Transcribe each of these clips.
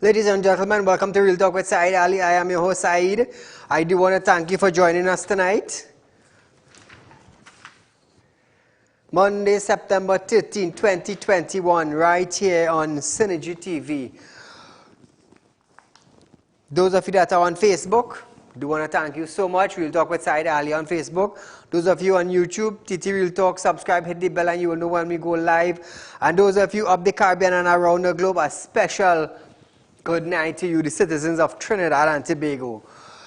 Ladies and gentlemen, welcome to Real Talk with Saieed Ali. I am your host, Saeed. I do want to thank you for joining us tonight. Monday, September 13, 2021, right here on Synergy TV. Those of you that are on Facebook, do want to thank you so much. Real Talk with Saieed Ali on Facebook. Those of you on YouTube, TT Real Talk, subscribe, hit the bell, and you will know when we go live. And those of you up the Caribbean and around the globe, a special good night to you, the citizens of Trinidad and Tobago.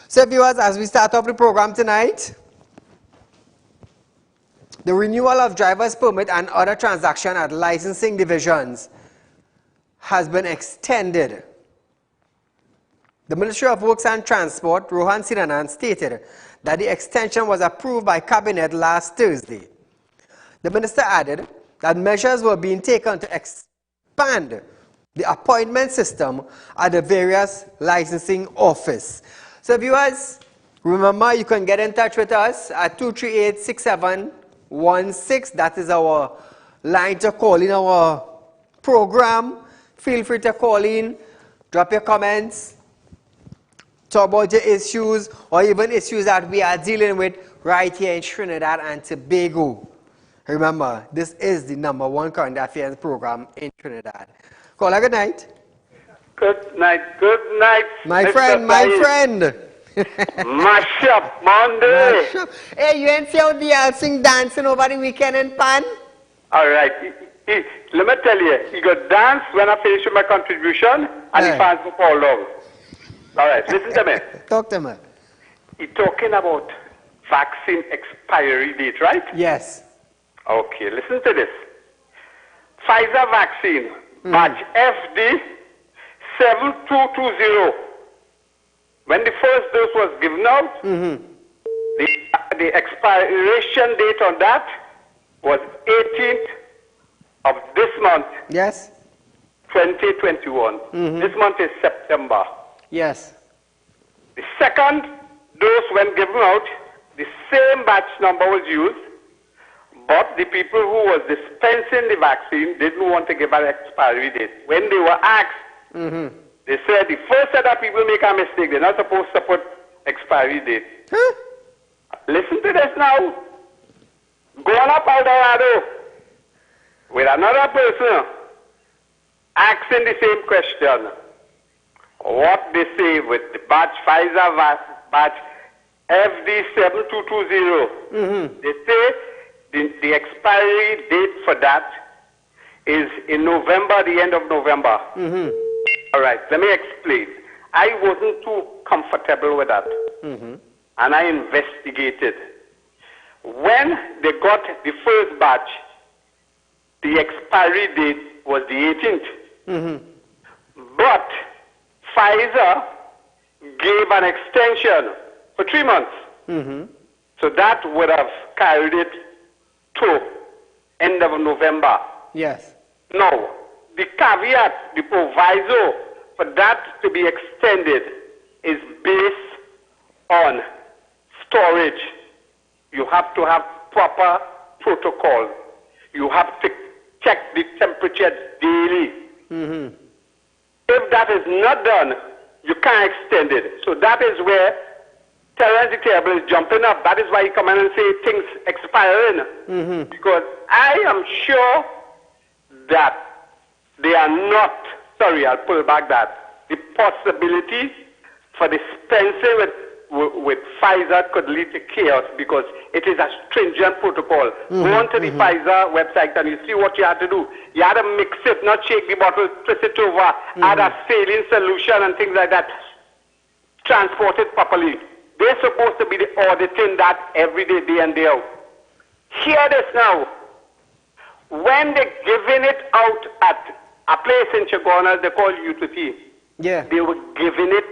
So viewers, as we start off the program tonight, the renewal of driver's permit and other transaction at licensing divisions has been extended. The Ministry of Works and Transport, Rohan Sinanan, stated that the extension was approved by Cabinet last Thursday. The minister added that measures were being taken to expand the appointment system at the various licensing offices. So viewers, remember you can get in touch with us at 238-6716. That is our line to call in our program. Feel free to call in, drop your comments, talk about your issues or even issues that we are dealing with right here in Trinidad and Tobago. Remember, this is the #1 current affairs program in Trinidad. Caller, good night. Good night, good night. My Mr. friend, my friend. Mash up Monday. Mash up. Hey, you ain't see how the Alsing dancing over the weekend in Pan? All right. Let me tell you, you got dance when I finish with my contribution and the fans will fall down. All right, listen to me. Talk to me. You're talking about vaccine expiry date, right? Yes. Okay, listen to this. Pfizer vaccine, batch FD 7220. When the first dose was given out, the expiration date on that was 18th of this month. Yes. 2021. This month is September. Yes. The second dose when given out, the same batch number was used, but the people who was dispensing the vaccine didn't want to give an expiry date. When they were asked, they said the first set of people make a mistake. They're not supposed to put expiry date. Huh? Listen to this now. Go on up Eldorado with another person asking the same question. What they say with the batch Pfizer batch FD7220. They say the expiry date for that is in November, the end of November. All right, let me explain. I wasn't too comfortable with that. And I investigated. When they got the first batch, the expiry date was the 18th. But Pfizer gave an extension for 3 months. So that would have carried it to end of November. Yes. Now, the caveat, the proviso for that to be extended is based on storage. You have to have proper protocol. You have to check the temperature daily. If that is not done, you can't extend it. So that is where Terrence the Terrible is jumping up. That is why he come in and say things expiring. Because I am sure that they are not, sorry, I'll pull back that. The possibility for dispensing with Pfizer could lead to chaos because it is a stringent protocol. Go onto the Pfizer website and you see what you had to do. You had to mix it, not shake the bottle, twist it over, add a saline solution and things like that. Transport it properly. They're supposed to be auditing that every day, day in, day out. Hear this now. When they're giving it out at a place in Chagonas, they call UTT. Yeah. They were giving it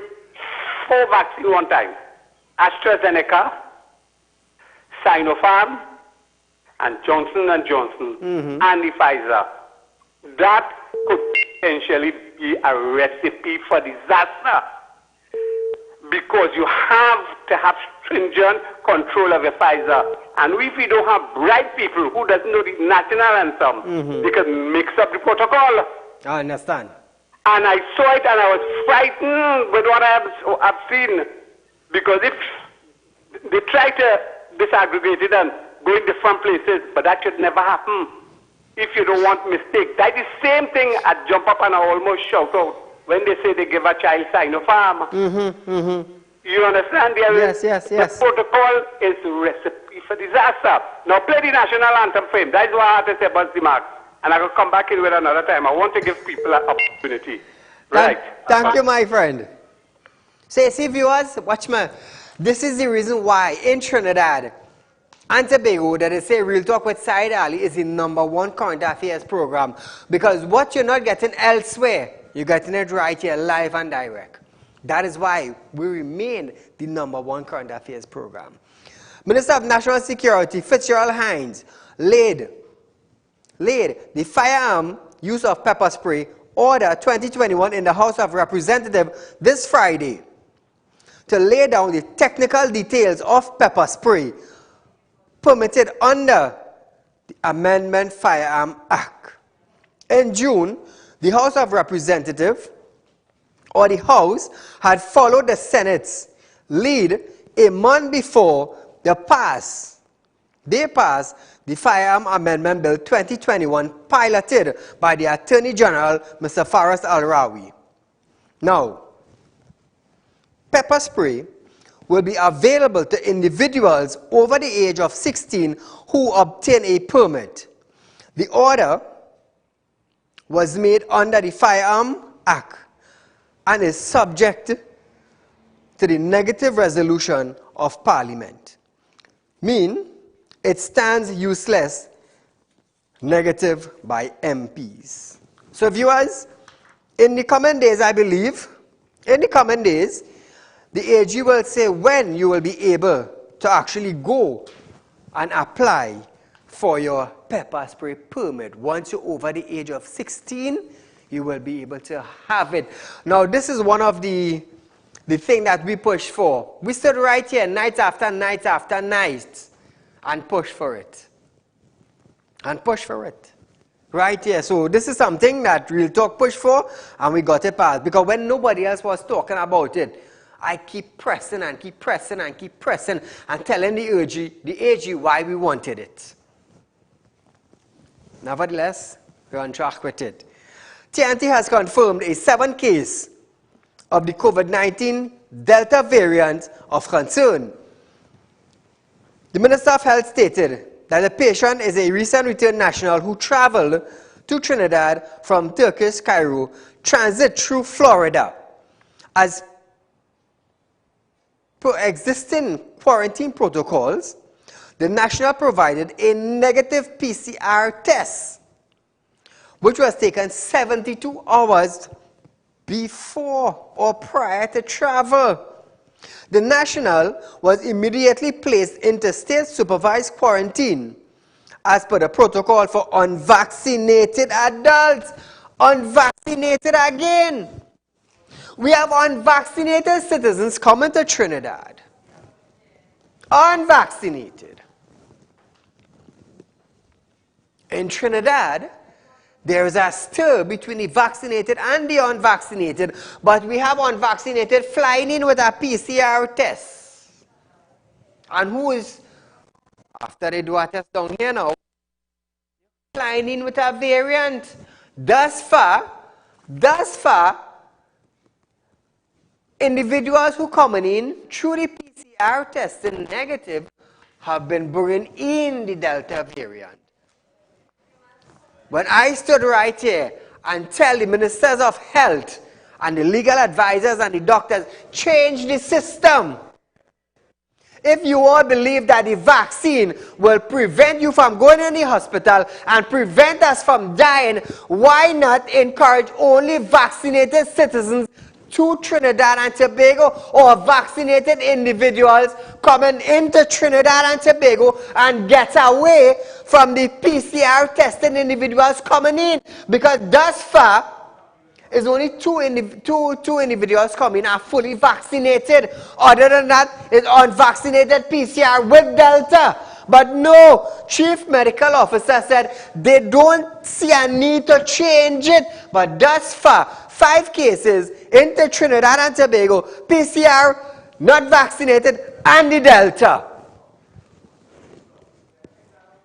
4 vaccines one time. AstraZeneca, Sinopharm, and Johnson & Johnson, and the Pfizer. That could potentially be a recipe for disaster. Because you have to have stringent control of the Pfizer. And if we don't have bright people who doesn't know the national anthem, they can mix up the protocol. I understand. And I saw it and I was frightened with what I've seen. Because if they try to disaggregate it and go in different places, but that should never happen if you don't want mistake. That is the same thing I jump up and I almost shout out when they say they give a child cyanofarm. You understand? Yes. The protocol is a recipe for disaster. Now play the national anthem for him. That is what I have to say about the mark. And I will come back in with another time. I want to give people an opportunity. Right. Thank you, my friend. So, see, viewers, watch me. This is the reason why in Trinidad and Tobago, that they say Real Talk with Saieed Ali is the #1 current affairs program. Because what you're not getting elsewhere, you're getting it right here, live and direct. That is why we remain the #1 current affairs program. Minister of National Security, Fitzgerald Hines, laid the firearm use of pepper spray order 2021 in the House of Representatives this Friday to lay down the technical details of pepper spray permitted under the Amendment Firearm Act. In June, the House of Representatives, or the House, had followed the Senate's lead a month before they passed the Firearm Amendment Bill 2021 piloted by the Attorney General, Mr. Faris Al-Rawi. Now, pepper spray will be available to individuals over the age of 16 who obtain a permit. The order was made under the Firearm Act and is subject to the negative resolution of Parliament. Mean it stands useless, negative by MPs. So viewers, in the coming days, I believe, in the coming days, the AG will say when you will be able to actually go and apply for your pepper spray permit. Once you're over the age of 16, you will be able to have it. Now, this is one of the thing that we push for. We stood right here night after night after night and push for it. And push for it. Right here. So this is something that Real Talk pushed for, and we got it passed. Because when nobody else was talking about it, I keep pressing and keep pressing and keep pressing and telling the AG why we wanted it. Nevertheless, we're on track with it. TNT has confirmed a 7th case of the COVID-19 Delta variant of concern. The Minister of Health stated that the patient is a recent returned national who traveled to Trinidad from Turkish Cairo, transit through Florida. As per existing quarantine protocols, the national provided a negative PCR test, which was taken 72 hours before or prior to travel. The national was immediately placed into state-supervised quarantine as per the protocol for unvaccinated adults. Unvaccinated again. We have unvaccinated citizens coming to Trinidad. Unvaccinated. In Trinidad, there is a stir between the vaccinated and the unvaccinated, but we have unvaccinated flying in with a PCR test. And who is, after they do a test down here now, flying in with a variant. Thus far, individuals who coming in through the PCR testing negative have been bringing in the Delta variant. When I stood right here and tell the ministers of health and the legal advisors and the doctors, change the system. If you all believe that the vaccine will prevent you from going in the hospital and prevent us from dying, why not encourage only vaccinated citizens to Trinidad and Tobago, or vaccinated individuals coming into Trinidad and Tobago and get away from the PCR tested individuals coming in? Because thus far, it's only two individuals coming are fully vaccinated. Other than that, it's unvaccinated PCR with Delta. But no, Chief Medical Officer said they don't see a need to change it. But thus far, 5 cases into Trinidad and Tobago, PCR, not vaccinated, and the Delta.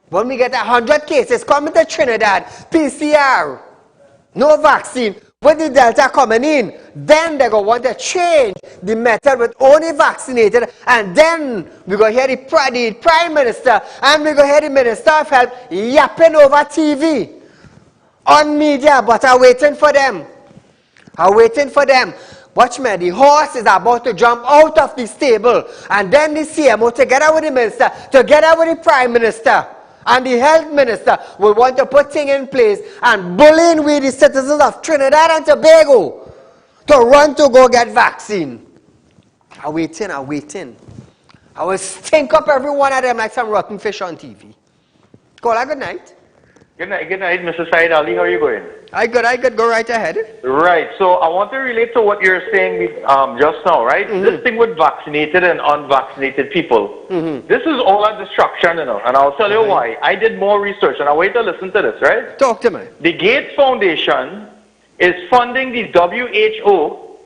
When we get 100 cases coming to Trinidad, PCR, no vaccine, with the Delta coming in, then they're going to want to change the method with only vaccinated, and then we're going to hear the Prime Minister and we're going to hear the Minister of Health yapping over TV, on media, but I'm waiting for them. I'm waiting for them. Watch me, the horse is about to jump out of the stable, and then the CMO, together with the Minister, together with the Prime Minister, and the Health Minister will want to put things in place and bullying with the citizens of Trinidad and Tobago to run to go get vaccine. I'm waiting, I'm waiting. I will stink up every one of them like some rotten fish on TV. Call, good night. Good night, Mr. Saieed Ali. How are you going? I good. Go right ahead. Right. So I want to relate to what you're saying just now, right? This thing with vaccinated and unvaccinated people. This is all a distraction, you know, and I'll tell you why. I did more research, and I want you to listen to this, right? Talk to me. The Gates Foundation is funding the WHO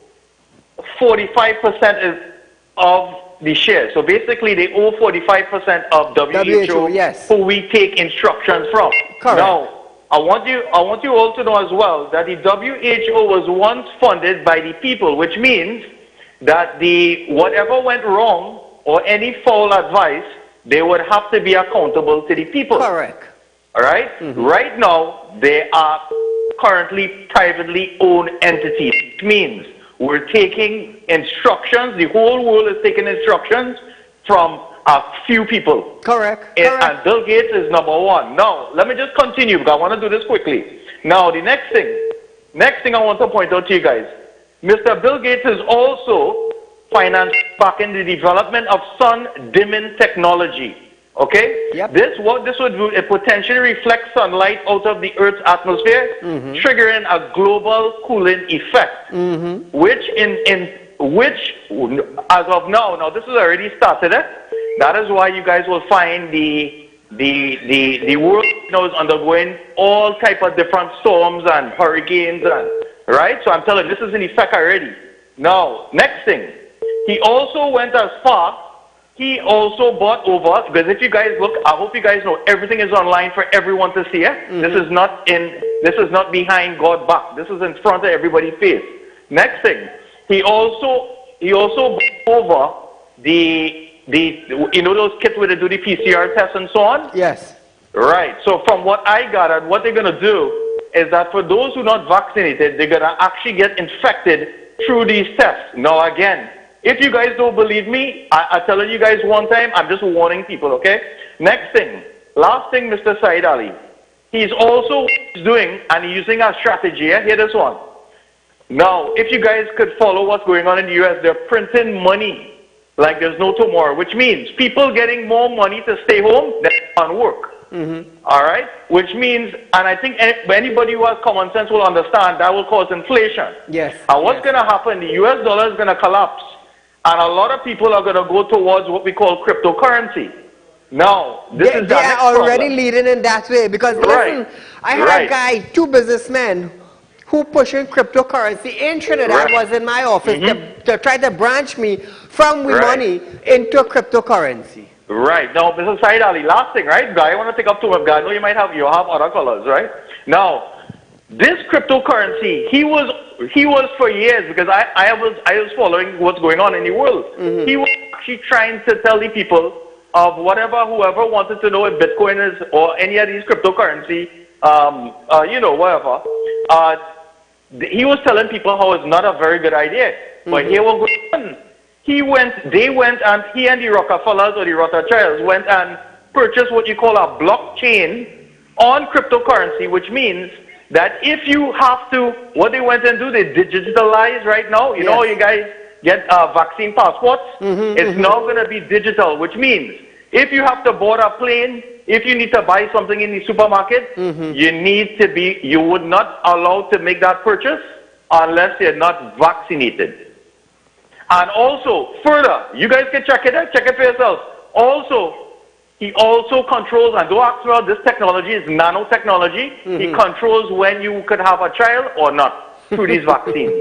45% of the shares. So basically, they owe 45% of WHO, yes, who we take instructions from. Correct. Now, I want you all to know as well that the WHO was once funded by the people, which means that whatever went wrong or any foul advice, they would have to be accountable to the people. Correct. All right? Right now, they are currently privately owned entities. It means we're taking instructions, the whole world is taking instructions from a few people. Correct. And Bill Gates is number one. Now, let me just continue because I want to do this quickly. Now, the next thing I want to point out to you guys, Mr. Bill Gates is also financed back in the development of sun dimming technology. Okay? Yep. What this would do, it potentially reflects sunlight out of the Earth's atmosphere, triggering a global cooling effect, which as of now this is already started. That is why you guys will find the world now is undergoing all type of different storms and hurricanes, and right. So I'm telling you, this is in effect already. Now, next thing, he also went as far. He also bought over, because if you guys look, I hope you guys know everything is online for everyone to see. This is not behind God's back. This is in front of everybody's face. Next thing, he also bought over those kits where they do the PCR tests and so on. Yes. Right. So from what I gathered, what they're gonna do is that for those who are not vaccinated, they're gonna actually get infected through these tests. Now again, if you guys don't believe me, I'm telling you guys one time, I'm just warning people, okay? Next thing, last thing, Mr. Saieed Ali. He's also doing and using a strategy. Hear this one. Now, if you guys could follow what's going on in the U.S., they're printing money like there's no tomorrow, which means people getting more money to stay home than on work. All right? Which means, and I think anybody who has common sense will understand, that will cause inflation. Yes. And what's going to happen, the U.S. dollar is going to collapse. And a lot of people are going to go towards what we call cryptocurrency. Now, they are already leading in that way. Because listen, I had a guy, 2 businessmen, who pushing cryptocurrency in Trinidad was in my office to try to branch me from money into cryptocurrency. Right. Now, Mr. Saieed Ali, last thing, right? I want to take up too much. I know you have other colors, right? Now, this cryptocurrency, he was for years, because I was following what's going on in the world. He was actually trying to tell the people of whoever wanted to know if Bitcoin is or any of these cryptocurrency, whatever. He was telling people how it's not a very good idea. But here we're going. They went, and he and the Rockefellers or the Rothschilds went and purchased what you call a blockchain on cryptocurrency, which means that if you have to, what they went and do, they digitalize right now. You know, you guys get vaccine passports. It's now going to be digital, which means if you have to board a plane, if you need to buy something in the supermarket, you would not allow to make that purchase unless you're not vaccinated. And also, further, you guys can check it for yourselves. Also, he also controls, and don't ask me about this technology, is nanotechnology. He controls when you could have a child or not through these vaccines.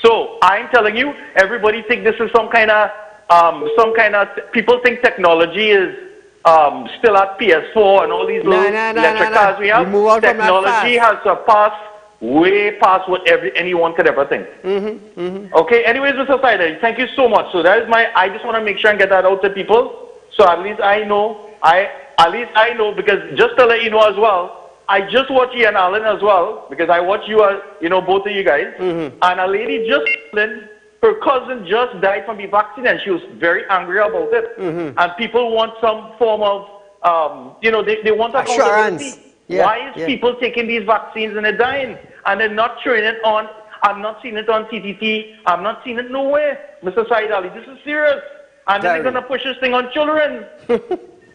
So I'm telling you, everybody think this is some kind of, people think technology is still at PS4 and all these little electric cars we have. Technology has surpassed, way past what anyone could ever think. Okay, anyways, Mr. Saieed Ali, thank you so much. So that is I just want to make sure and get that out to people. So at least I know, because just to let you know as well, I just watched Ian Allen as well, because I watch you, both of you guys, and a lady just, her cousin just died from the vaccine, and she was very angry about it. And people want some form of, they want assurance. Yeah, why is people taking these vaccines and they're dying, and they're not showing it on? I'm not seeing it on TTT. I'm not seeing it nowhere, Mr. Saieed Ali. This is serious. And then they're gonna push this thing on children.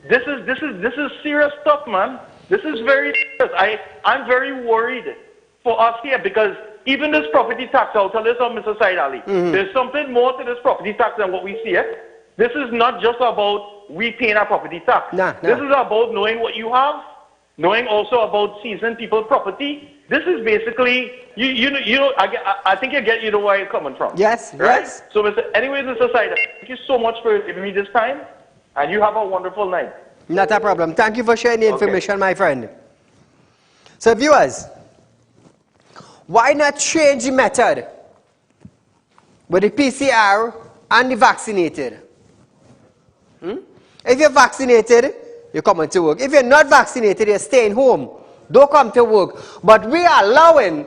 This is serious stuff, man. This is very serious. I'm very worried for us here, because even this property tax, I'll tell you something, Mr. Saieed Ali. There's something more to this property tax than what we see here. This is not just about we paying our property tax. This is about knowing what you have, knowing also about seizing people's property. This is basically, I think you know where I'm coming from. Yes, right? yes. So, anyways, Mr. Saieed, thank you so much for giving me this time, and you have a wonderful night. Not a problem. Thank you for sharing the information, my friend. So, viewers, why not change the method with the PCR and the vaccinated? If you're vaccinated, you're coming to work. If you're not vaccinated, you're staying home. Don't come to work. But we are allowing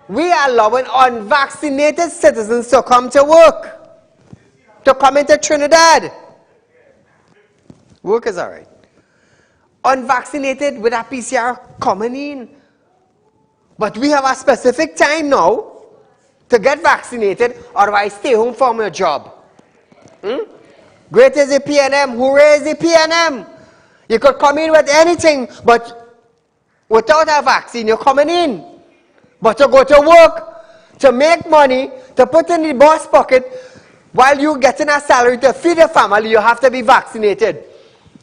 unvaccinated citizens to come to work, to come into Trinidad. Work is all right. Unvaccinated with a PCR coming in. But we have a specific time now to get vaccinated, otherwise stay home from your job. Great is the PNM, hooray is the PNM. You could come in with anything, but without a vaccine, you're coming in. But to go to work, to make money, to put in the boss pocket, while you're getting a salary to feed your family, you have to be vaccinated.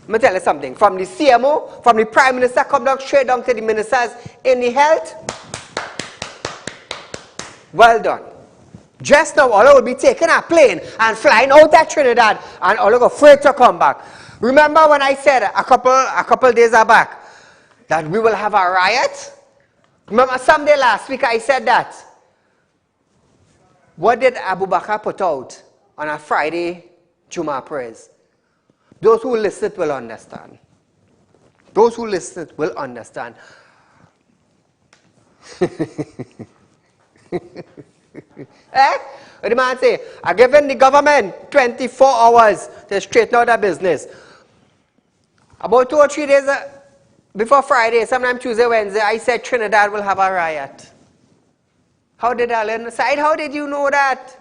Let me tell you something. From the CMO, from the Prime Minister, come down straight down to the ministers in the health. Well done. Just now, all will be taking a plane and flying out of Trinidad, and all are afraid to come back. Remember when I said a couple days back that we will have a riot? Remember someday last week I said that. What did Abu Bakr put out on a Friday Jummah prayers? Those who listened will understand. Those who listened will understand. What the man say? I given the government 24 hours to straighten out their business. About 2 or 3 days before Friday, sometime Tuesday, Wednesday, I said Trinidad will have a riot. How did I learn the side? How did you know that?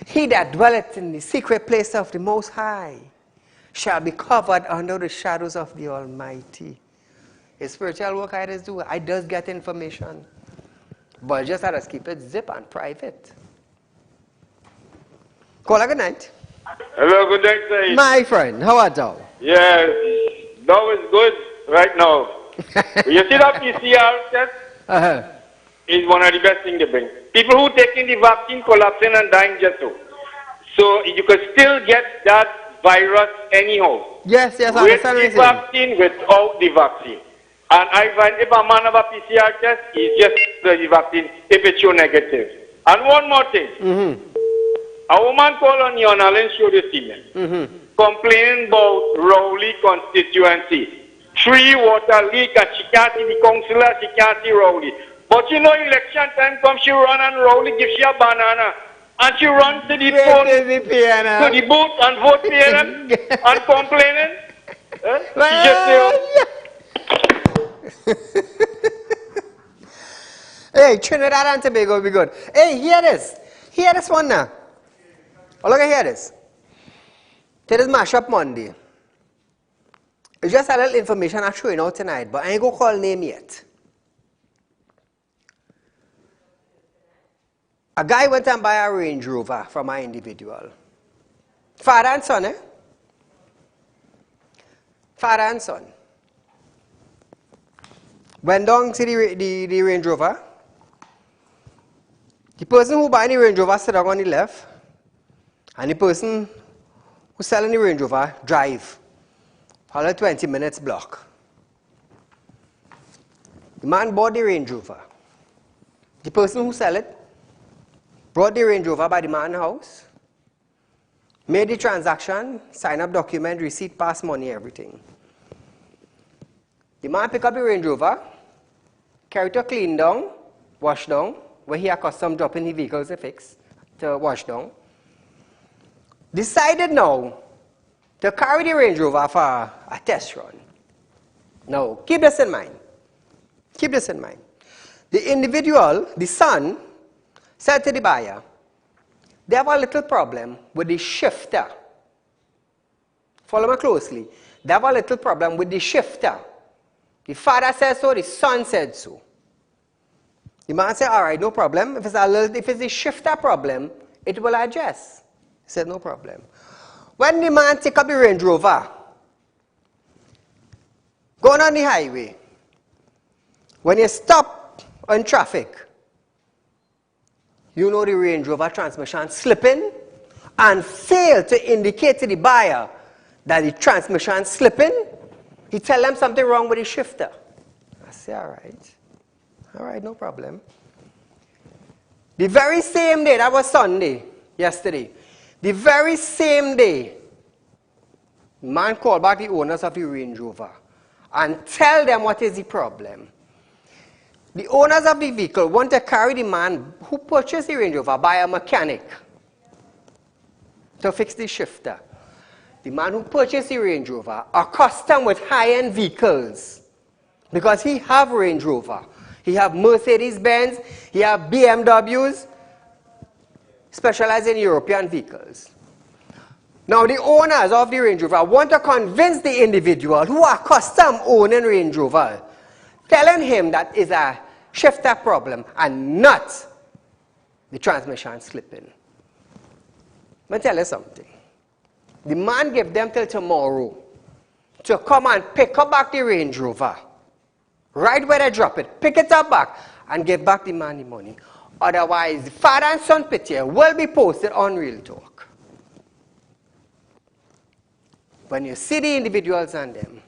He that dwelleth in the secret place of the Most High shall be covered under the shadows of the Almighty. It's spiritual work I just do. I just get information. But just have to keep it zip and private. Call a good night. Hello, good night, Saeed. My friend, how are you? Yes, now is good right now. You see that PCR test is one of the best things to bring. People who taking the vaccine collapsing and dying just so. So you could still get that virus anyhow. Yes, I with understand. The vaccine, without the vaccine. And I find if a man have a PCR test, he's just the vaccine if it's show negative. And one more thing. A woman called on you on Allen show this evening, complaining about Rowley constituency. 3 water leak and she can't see the councillor, she can't see Rowley. But you know, election time comes, she run and Rowley gives she a banana. And she runs to the phone, to the booth and vote PNM and complaining. She just Hey, Trinidad and Tobago will be good. Hey, hear this. Hear this one now. Oh, look at here this. Today's Mashup Monday. It's just a little information I'm showing out tonight, but I ain't gonna call name yet. A guy went and buy a Range Rover from an individual. Father and son, Father and son. Went down to the Range Rover. The person who buying the Range Rover sit down on the left, and the person who selling the Range Rover drive. Follow 20 minutes block. The man bought the Range Rover. The person who sell it brought the Range Rover by the man's house, made the transaction, sign up document, receipt, pass money, everything. The man pick up the Range Rover, carry it to clean down, wash down, where he accustomed dropping the vehicles to fix, to wash down. Decided now to carry the Range Rover for a test run. Now, keep this in mind. Keep this in mind. The individual, the son, said to the buyer, they have a little problem with the shifter. Follow me closely. They have a little problem with the shifter. The father said so, the son said so. The man said, all right, no problem. If it's a shifter problem, it will adjust. He said, no problem. When the man take up the Range Rover, going on the highway, when you stop on traffic, you know the Range Rover transmission slipping and fail to indicate to the buyer that the transmission slipping. He tell them something wrong with the shifter. I say, all right, no problem. The very same day, that was Sunday, yesterday, the very same day, the man called back the owners of the Range Rover and tell them what is the problem. The owners of the vehicle want to carry the man who purchased the Range Rover by a mechanic to fix the shifter. The man who purchased the Range Rover accustomed with high-end vehicles because he have Range Rover. He have Mercedes-Benz, he have BMWs, specialized in European vehicles. Now the owners of the Range Rover want to convince the individual who are accustomed owning Range Rover, telling him that is a shifter problem and not the transmission slipping. Let me tell you something. The man gave them till tomorrow to come and pick up back the Range Rover. Right where they drop it, pick it up back and give back the man the money. Otherwise, the father and son picture will be posted on Real Talk. When you see the individuals and them,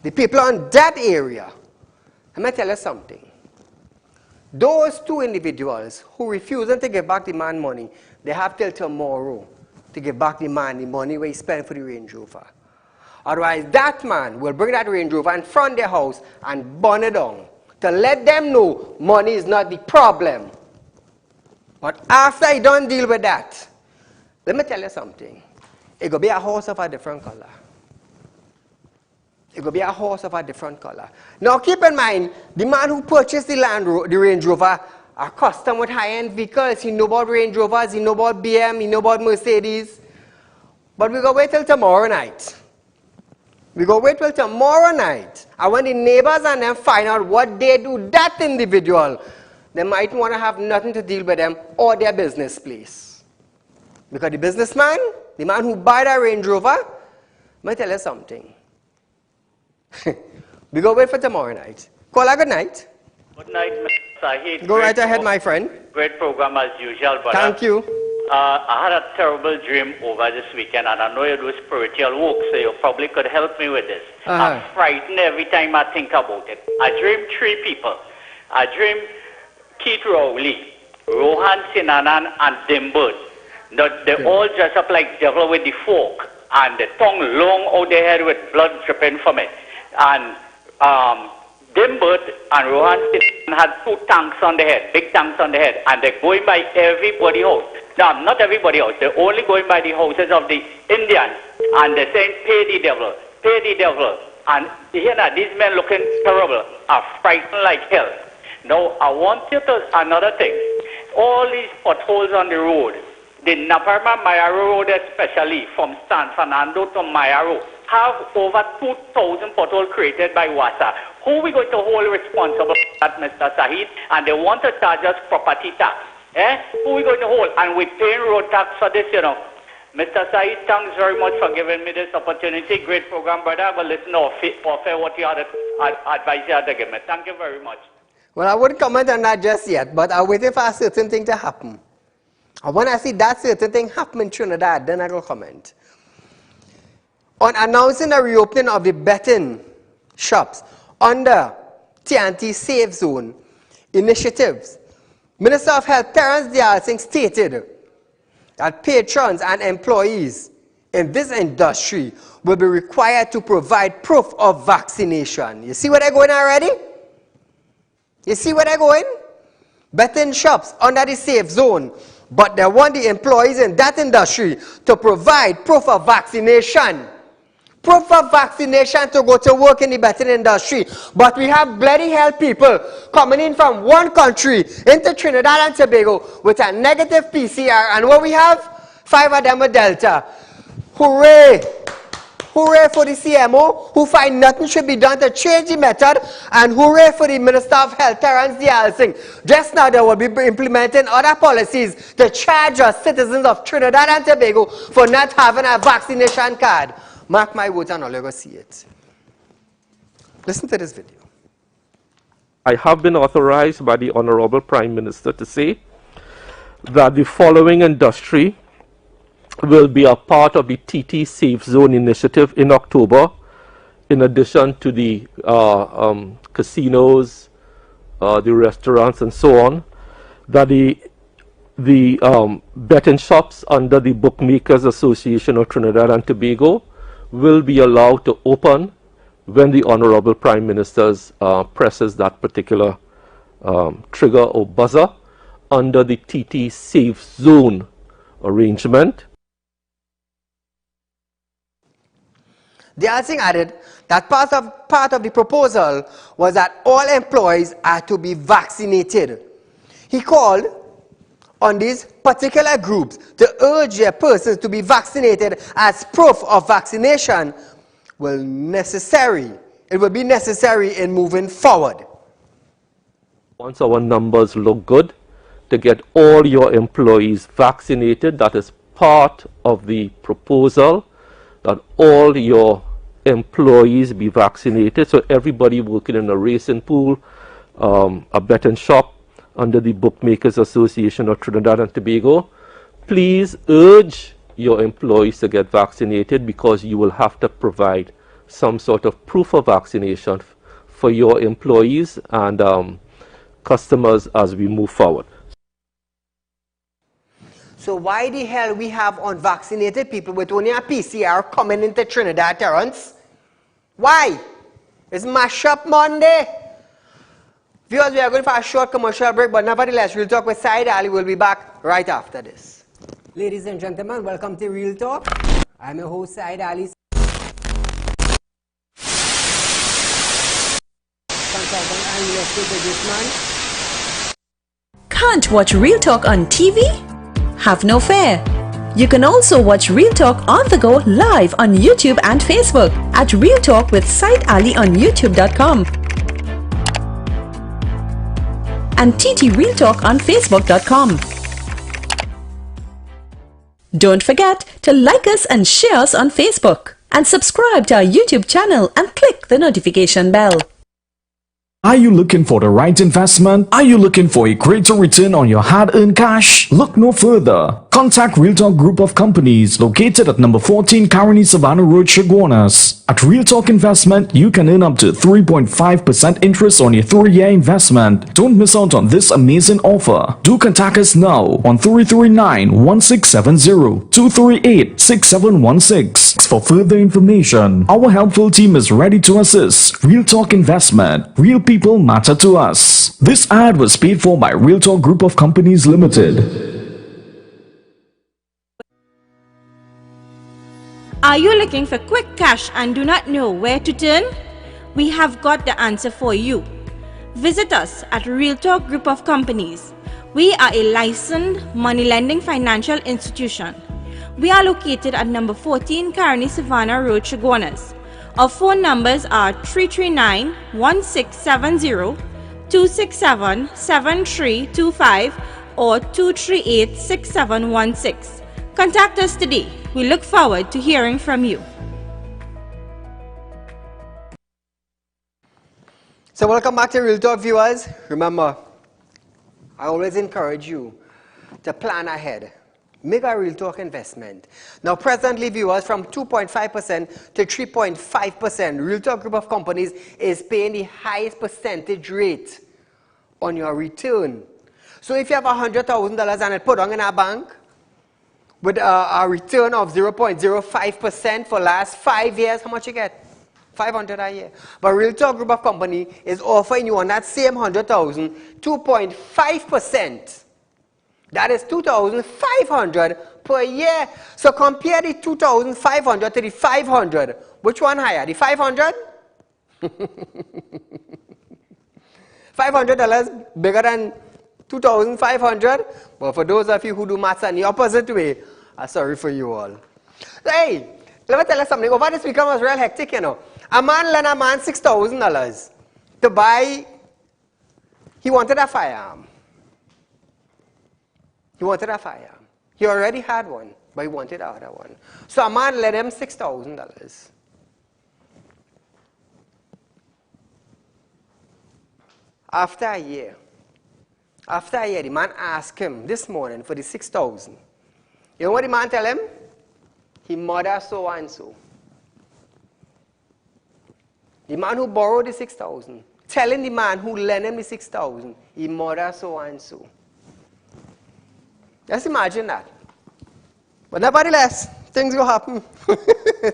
the people on that area, let me tell you something. Those two individuals who refuse to give back the man money, they have till tomorrow to give back the man the money where he spent for the Range Rover. Otherwise, that man will bring that Range Rover in front of their house and burn it down to let them know money is not the problem. But after he don't deal with that, let me tell you something. It will be a house of a different color. It will be a horse of a different color. Now keep in mind, the man who purchased the Range Rover accustomed with high-end vehicles. He know about Range Rovers, he know about BM, he know about Mercedes. But we go wait till tomorrow night. We go wait till tomorrow night. And when the neighbors and them find out what they do, that individual, they might want to have nothing to deal with them or their business place. Because the businessman, the man who buy that Range Rover, let me tell you something. We go wait for tomorrow night. Call a good night. Good night, Mr. Saieed. Go right ahead, my friend. Great program as usual, but thank you. I had a terrible dream over this weekend, and I know you do spiritual work, so you probably could help me with this. I'm frightened every time I think about it. I dream 3 people. I dream Keith Rowley, Rohan Sinanan, and Dimbird. They all dress up like devil with the fork, and the tongue long out their head with blood dripping from it. And Dimbird and Rohan Sinanan had 2 tanks on the head, big tanks on the head, and they're going by everybody's house. No, not everybody else. They're only going by the houses of the Indians. And they're saying, pay the devil, pay the devil. And here now, these men looking terrible, are frightened like hell. Now, I want you to, another thing. All these potholes on the road, the Naparma-Mayaro road especially, from San Fernando to Mayaro, have over 2,000 potholes created by WASA. Who are we going to hold responsible for that, Mr. Saieed? And they want to charge us property tax. Who are we going to hold? And we're paying road tax for this, you know. Mr. Saeed, thanks very much for giving me this opportunity. Great program, brother. I will listen or what you had advice you had to give me. Thank you very much. Well, I wouldn't comment on that just yet, but I'm waiting for a certain thing to happen. And when I see that certain thing happen in Trinidad, then I will comment. On announcing the reopening of the betting shops under TNT Safe Zone initiatives, Minister of Health Terence Dialsing stated that patrons and employees in this industry will be required to provide proof of vaccination. You see where they're going already? You see where they're going? Betting shops under the safe zone, but they want the employees in that industry to provide proof of vaccination. Proof of vaccination to go to work in the betting industry. But we have bloody hell people coming in from one country into Trinidad and Tobago with a negative PCR, and what we have? 5 of them with Delta. Hooray! Hooray for the CMO who find nothing should be done to change the method, and hooray for the Minister of Health, Terence Dialsing. Just now they will be implementing other policies to charge us citizens of Trinidad and Tobago for not having a vaccination card. Mark my words and all you're going to see it. Listen to this video. I have been authorized by the Honorable Prime Minister to say that the following industry will be a part of the TT Safe Zone initiative in October, in addition to the casinos, the restaurants and so on, that the betting shops under the Bookmakers Association of Trinidad and Tobago will be allowed to open when the Honorable Prime Minister presses that particular trigger or buzzer under the TT Safe Zone arrangement. Dialsing added that part of the proposal was that all employees are to be vaccinated. He called on these particular groups to urge their persons to be vaccinated as proof of vaccination it will be necessary in moving forward. Once our numbers look good, to get all your employees vaccinated, that is part of the proposal, that all your employees be vaccinated. So everybody working in a racing pool, a betting shop, under the Bookmakers Association of Trinidad and Tobago, please urge your employees to get vaccinated, because you will have to provide some sort of proof of vaccination for your employees and customers as we move forward. So why the hell we have unvaccinated people with only a PCR coming into Trinidad, Terence? Why? It's Mashup Monday. Viewers, we are going for a short commercial break, but nevertheless, Real Talk with Saieed Ali will be back right after this. Ladies and gentlemen, welcome to Real Talk. I'm your host, Saieed Ali. Consultant and real estate businessman. Can't watch Real Talk on TV? Have no fear. You can also watch Real Talk on the go live on YouTube and Facebook at Real Talk with Saieed Ali on YouTube.com. and TT Real Talk on Facebook.com. Don't forget to like us and share us on Facebook, and subscribe to our YouTube channel and click the notification bell. Are you looking for the right investment? Are you looking for a greater return on your hard-earned cash? Look no further. Contact Real Talk Group of Companies located at number 14 Caroni Savannah Road, Chaguanas. At Real Talk Investment, you can earn up to 3.5% interest on your 3-year investment. Don't miss out on this amazing offer. Do contact us now on 339-1670, 238-6716 for further information. Our helpful team is ready to assist. Real Talk Investment. Real people matter to us. This ad was paid for by Real Talk Group of Companies Limited. Are you looking for quick cash and do not know where to turn? We have got the answer for you. Visit us at Real Talk Group of Companies. We are a licensed money lending financial institution. We are located at number 14 Caroni Savannah Road, Chaguanas. Our phone numbers are 339-1670, 267-7325 or 238-6716. Contact us today. We look forward to hearing from you. So welcome back to Real Talk, viewers. Remember, I always encourage you to plan ahead. Make a Real Talk investment. Now, presently, viewers, from 2.5% to 3.5%, Real Talk Group of Companies is paying the highest percentage rate on your return. So if you have $100,000 and it put on in our bank with a return of 0.05% for last 5 years, how much you get? $500 a year. But Real Talk Group of Company is offering you on that same 100,000, 2.5%. That is $2,500 per year. So compare the $2,500 to the $500. Which one higher? The $500? $500 bigger than $2,500? Well, for those of you who do maths in the opposite way, I'm sorry for you all. Hey, let me tell you something. Over this weekend was real hectic, you know. A man lent a man $6,000 to buy, he wanted a firearm. He wanted a firearm. He already had one, but he wanted the other one. So a man lent him $6,000. After a year, the man asked him this morning for the $6,000. You know what the man tell him? He mother so and so. The man who borrowed the $6,000, telling the man who lent him the $6,000, he mother so and so. Just imagine that. But nevertheless, things will happen.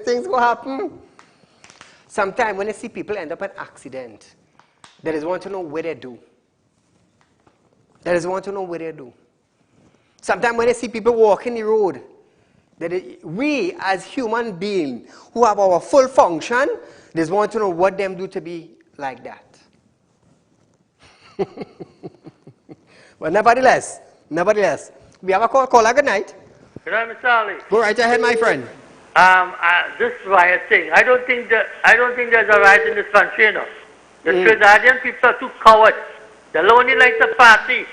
Things will happen. Sometimes when you see people end up in an accident, they just want to know where they do. They just want to know where they do. Sometimes when you see people walking the road, we as human beings who have our full function, they just want to know what them do to be like that. But nevertheless, we have a call. Caller, good night. Good night, Mr. Ali. Go right ahead, my friend. This riot thing, I don't think there's a riot in this country, you know. The Trinidadian people are too cowards. They only like to party.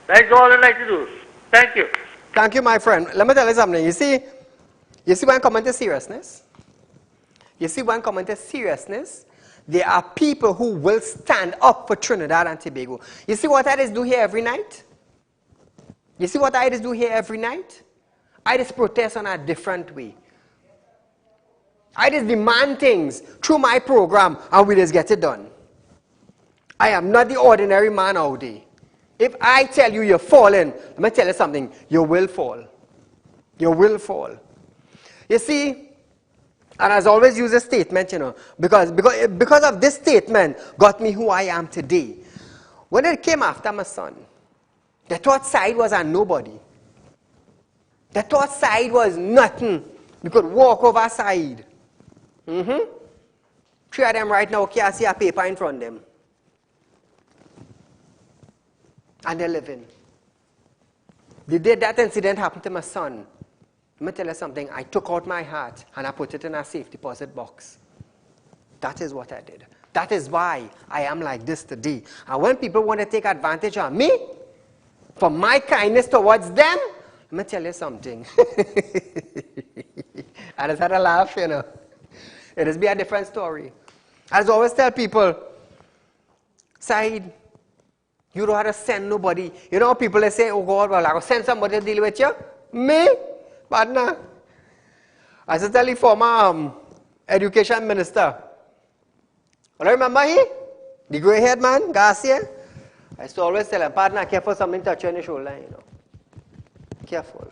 That's all they like to do. Thank you. Thank you, my friend. Let me tell you something. You see when come into seriousness? There are people who will stand up for Trinidad and Tobago. You see what I just do here every night? I just protest on a different way. I just demand things through my program and we just get it done. I am not the ordinary man out there. If I tell you you're falling, let me tell you something, you will fall. You will fall. You see, and I always use a statement, you know, because of this statement got me who I am today. When it came after my son, the thought side was a nobody. The thought side was nothing. You could walk over side. Three of them right now can't see a paper in front of them. And they're living. The day that incident happened to my son, let me tell you something, I took out my heart and I put it in a safe deposit box. That is what I did. That is why I am like this today. And when people want to take advantage of me, for my kindness towards them, let me tell you something. I just had a laugh, you know. It has been a different story. I just always tell people, Saeed, you don't have to send nobody. You know, people they say, oh God, well, I will send somebody to deal with you. Me? Partner. I should tell the former education minister. Well, I remember he? The grey-haired man, Garcia. I used to always tell him, partner, careful, something touch you on your shoulder, you know. Careful.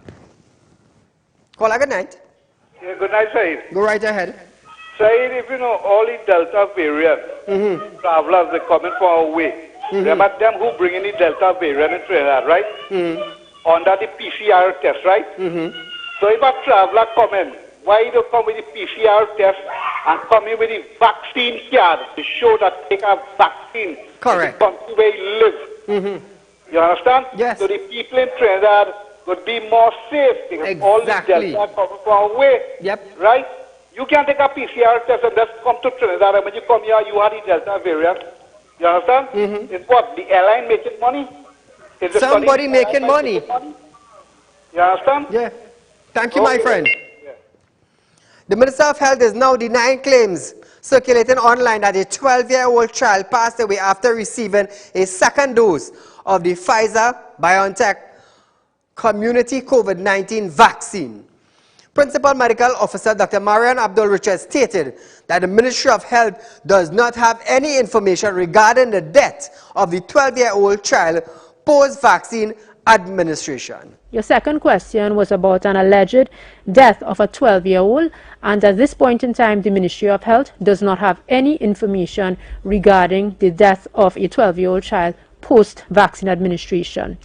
Caller, good night. Yeah, good night, Saeed. Go right ahead. Saeed, if you know all the Delta variant travelers, they coming for our way. Remember them who bring in the Delta variant in Trinidad, right? Under the PCR test, right? So if a traveler come in, why don't come with the PCR test and come in with the vaccine card to show that they have vaccine? Correct. In the country where you live. You understand? Yes. So the people in Trinidad would be more safe because all the Delta coming from our way. Yep. Right? You can take a PCR test and just come to Trinidad, and when you come here, you have the Delta variant. You understand? It's what? The airline making money? Somebody making money. You understand? Yeah. Thank you, my friend. The Minister of Health is now denying claims circulating online that a 12-year-old child passed away after receiving a second dose of the Pfizer-BioNTech community COVID-19 vaccine. Principal Medical Officer Dr. Marian Abdul Richard stated that the Ministry of Health does not have any information regarding the death of the 12-year-old child post-vaccine administration. Your second question was about an alleged death of a 12-year-old, and at this point in time, the Ministry of Health does not have any information regarding the death of a 12-year-old child post-vaccine administration.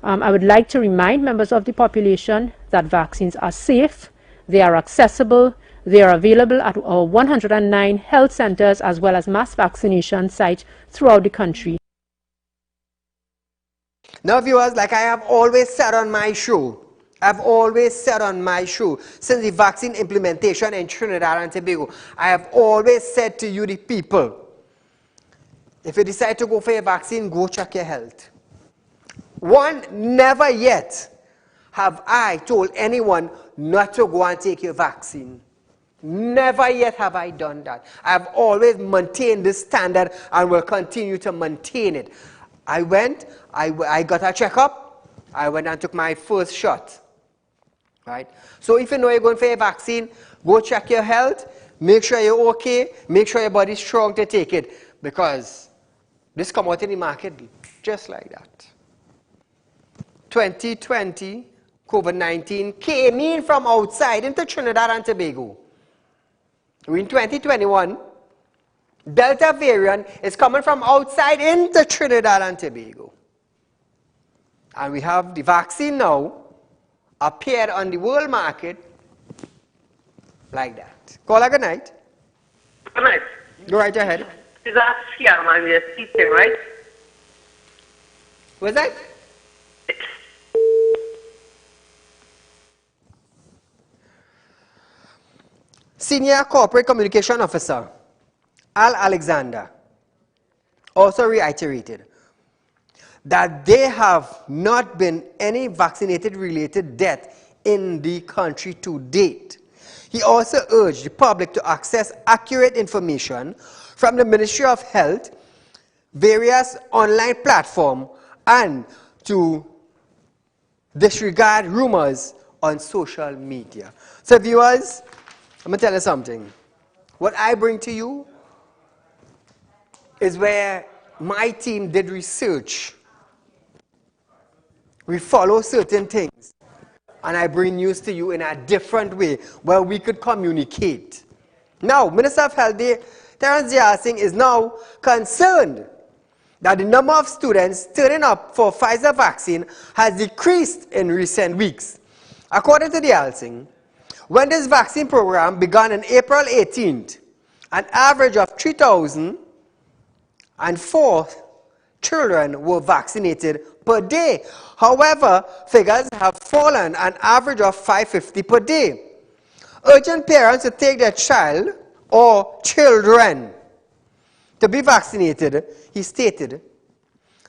I would like to remind members of the population that vaccines are safe, they are accessible, they are available at our 109 health centers as well as mass vaccination sites throughout the country. Now, viewers, like I have always said on my show, since the vaccine implementation in Trinidad and Tobago, I have always said to you, the people, if you decide to go for a vaccine, go check your health. Never yet have I told anyone not to go and take your vaccine. Never yet have I done that. I have always maintained this standard and will continue to maintain it. I went, I got a checkup, I went and took my first shot. Right? So if you know you're going for a vaccine, go check your health, make sure you're okay, make sure your body's strong to take it, because this come out in the market just like that. 2020, COVID-19 came in from outside into Trinidad and Tobago. In 2021, Delta variant is coming from outside into Trinidad and Tobago. And we have the vaccine now appeared on the world market like that. Caller, good night. Good night. Go right ahead. It's a scam, man. We're teaching, right? What's that? Senior Corporate Communication Officer Al Alexander also reiterated that there have not been any vaccinated related death in the country to date. He also urged the public to access accurate information from the Ministry of Health, various online platforms, and to disregard rumors on social media. So viewers, I'm going to tell you something. What I bring to you is where my team did research. We follow certain things, and I bring news to you in a different way where we could communicate. Now, Minister of Health, Terence Singh, is now concerned that the number of students turning up for Pfizer vaccine has decreased in recent weeks. According to the Singh, when this vaccine program began on April 18th, an average of 3,004 children were vaccinated per day. However, figures have fallen an average of 550 per day. Urging parents to take their child or children to be vaccinated, he stated,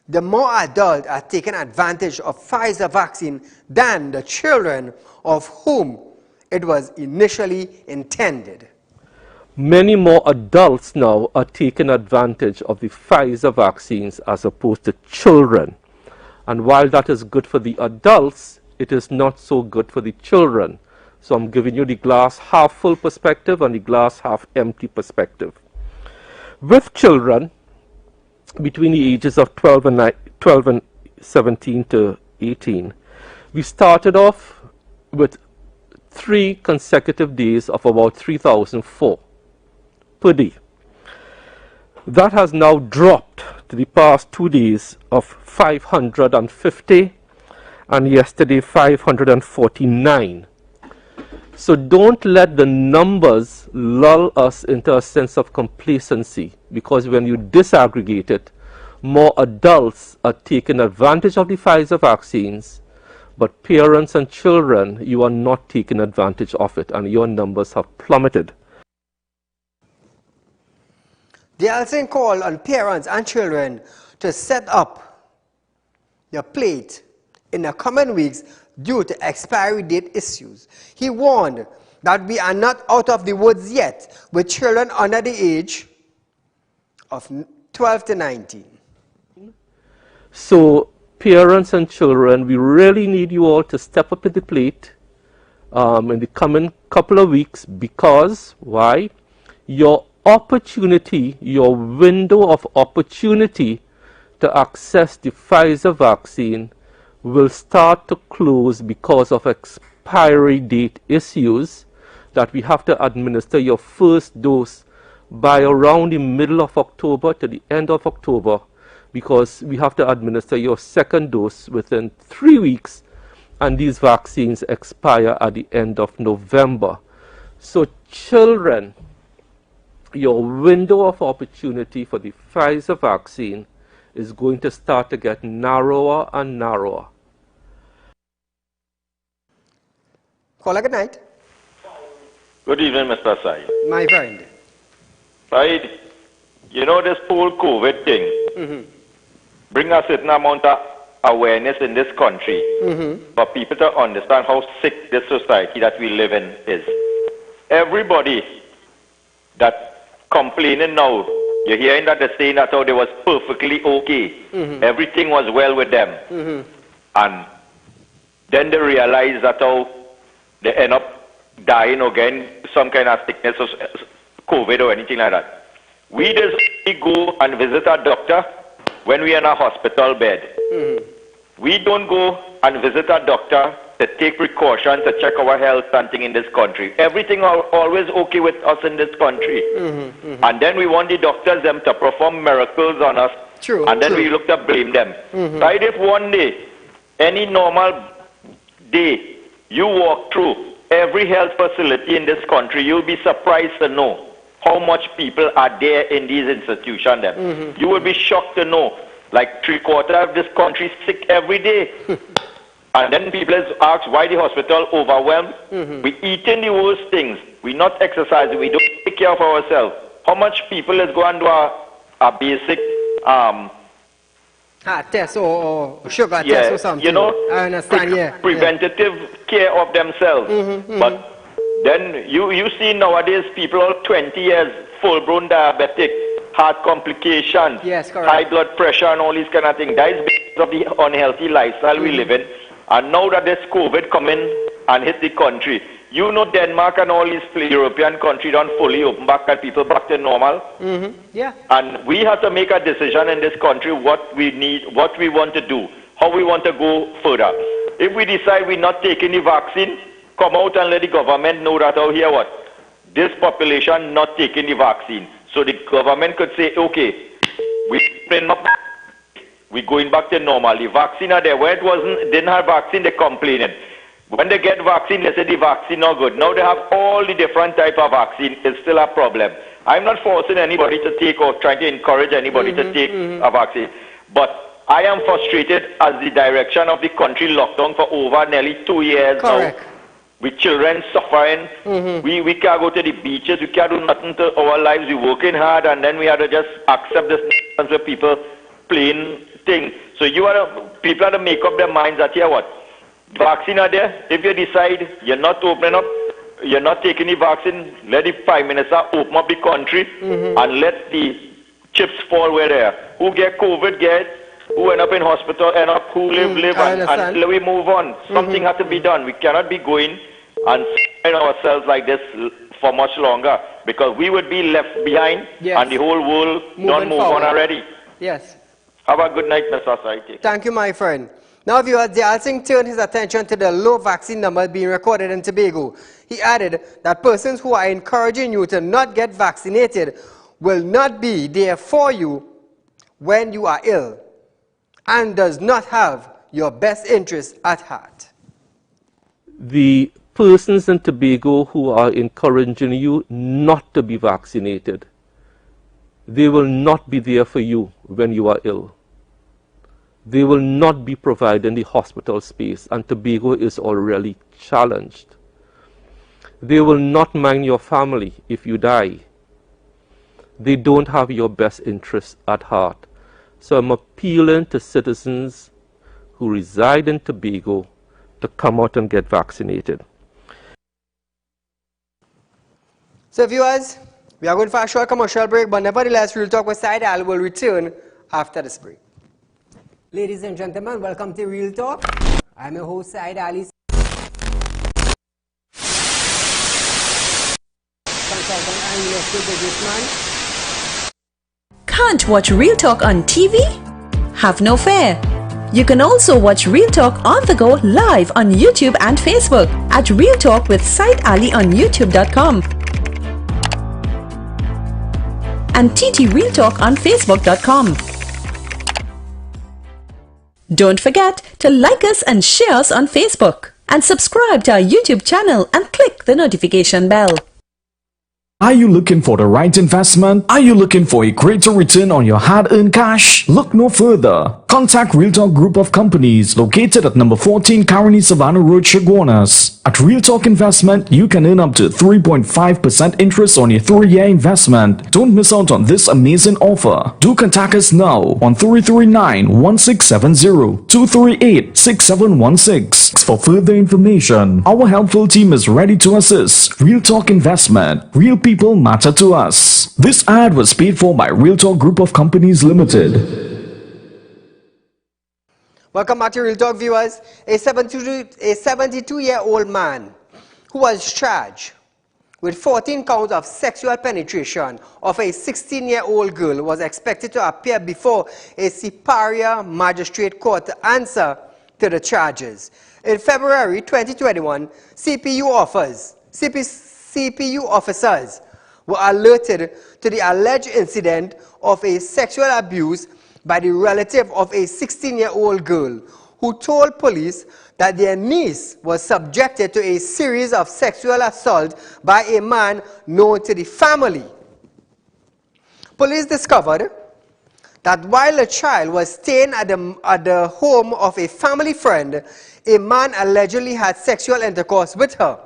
the more adults are taking advantage of Pfizer vaccine than the children of whom it was initially intended. Many more adults now are taking advantage of the Pfizer vaccines as opposed to children. And while that is good for the adults, it is not so good for the children. So I'm giving you the glass half full perspective and the glass half empty perspective. With children between the ages of 12 and 17 to 18, we started off with 3 consecutive days of about 3,004 per day. That has now dropped to the past 2 days of 550 and yesterday 549. So don't let the numbers lull us into a sense of complacency, because when you disaggregate it, more adults are taking advantage of the Pfizer vaccines, but parents and children, you are not taking advantage of it, and your numbers have plummeted. They also call on parents and children to set up their plate in the coming weeks due to expiry date issues. He warned that we are not out of the woods yet with children under the age of 12 to 19. So parents and children, we really need you all to step up to the plate in the coming couple of weeks, because why? Your opportunity, your window of opportunity to access the Pfizer vaccine will start to close because of expiry date issues, that we have to administer your first dose by around the middle of October to the end of October, because we have to administer your second dose within 3 weeks, and these vaccines expire at the end of November. So children, your window of opportunity for the Pfizer vaccine is going to start to get narrower and narrower. Caller, good night. Good evening, Mr. Said. My friend. Said, you know this whole COVID thing bring a certain amount of awareness in this country for people to understand how sick this society that we live in is. Everybody that complaining now, you're hearing that they're saying that how they was perfectly okay. Everything was well with them. And then they realize that how they end up dying or getting some kind of sickness of COVID or anything like that. We just go and visit our doctor when we are in a hospital bed. We don't go and visit our doctor to take precautions to check our health something in this country. Everything always okay with us in this country. And then we want the doctors them to perform miracles on us. And then we look to blame them. Right? If one day, any normal day, you walk through every health facility in this country, you'll be surprised to know how much people are there in these institutions. You will be shocked to know, like 3/4 of this country is sick every day. And then people ask why the hospital overwhelmed. We eating the worst things. We not exercising. We don't take care of ourselves. How much people is going to a basic test or sugar test or something? You know, I understand, preventative care of themselves. But then you see nowadays people are 20 years, full-blown diabetic, heart complications, high blood pressure and all these kind of things. That is because of the unhealthy lifestyle we live in. And now that this COVID come in and hit the country, you know Denmark and all these European countries don't fully open back and people back to normal. And we have to make a decision in this country what we need, what we want to do, how we want to go further. If we decide we're not taking the vaccine, come out and let the government know that, oh, here what, this population not taking the vaccine. So the government could say, okay, we're going back to normal. The vaccine are there. Where it didn't have vaccine, they complaining. When they get vaccine, they say the vaccine not good. Now they have all the different type of vaccine. It's still a problem. I'm not forcing anybody to take or trying to encourage anybody to take a vaccine. But I am frustrated as the direction of the country lockdown for over nearly 2 years now. With children suffering. We can't go to the beaches. We can't do nothing to our lives. We're working hard and then we have to just accept this with people plain thing. So people have to make up their minds that, here what, vaccine are there. If you decide you're not opening up, you're not taking the vaccine, let the Prime Minister open up the country and let the chips fall where they are. Who get COVID, get it. Who end up in hospital, end up, who live, until we move on. Something has to be done. We cannot be going and find ourselves like this for much longer, because we would be left behind and the whole world don't move on already. Yes. Have a good night, Mr. Saidi. Thank you, my friend. Now, viewers, Dialsing turned his attention to the low vaccine numbers being recorded in Tobago. He added that persons who are encouraging you to not get vaccinated will not be there for you when you are ill and does not have your best interest at heart. The persons in Tobago who are encouraging you not to be vaccinated, they will not be there for you when you are ill. They will not be providing the hospital space, and Tobago is already challenged. They will not mind your family if you die. They don't have your best interests at heart. So I'm appealing to citizens who reside in Tobago to come out and get vaccinated. So viewers, we are going for a short commercial break, but nevertheless, Real Talk with Saieed Ali will return after this break. Ladies and gentlemen, welcome to Real Talk. I'm your host, Saieed Ali, consultant and real estate businessman. Can't watch Real Talk on TV? Have no fear. You can also watch Real Talk on the go live on YouTube and Facebook at Real Talk with Saieed Ali on YouTube.com and TT Real Talk on Facebook.com. Don't forget to like us and share us on Facebook and subscribe to our YouTube channel and click the notification bell. Are you looking for the right investment? Are you looking for a greater return on your hard-earned cash? Look no further. Contact Real Talk Group of Companies located at number 14 Caroni Savannah Road, Chaguanas. At Real Talk Investment, you can earn up to 3.5% interest on your 3-year investment. Don't miss out on this amazing offer. Do contact us now on 339-1670, 238-6716 for further information. Our helpful team is ready to assist. Real Talk Investment. Real people matter to us. This ad was paid for by Real Talk Group of Companies Limited. Welcome back to Real Talk, viewers. A 72-year-old man who was charged with 14 counts of sexual penetration of a 16-year-old girl was expected to appear before a Superior Magistrate Court to answer to the charges. In February 2021, CPU officers were alerted to the alleged incident of a sexual abuse by the relative of a 16-year-old girl who told police that their niece was subjected to a series of sexual assaults by a man known to the family. Police discovered that while the child was staying at the home of a family friend, a man allegedly had sexual intercourse with her.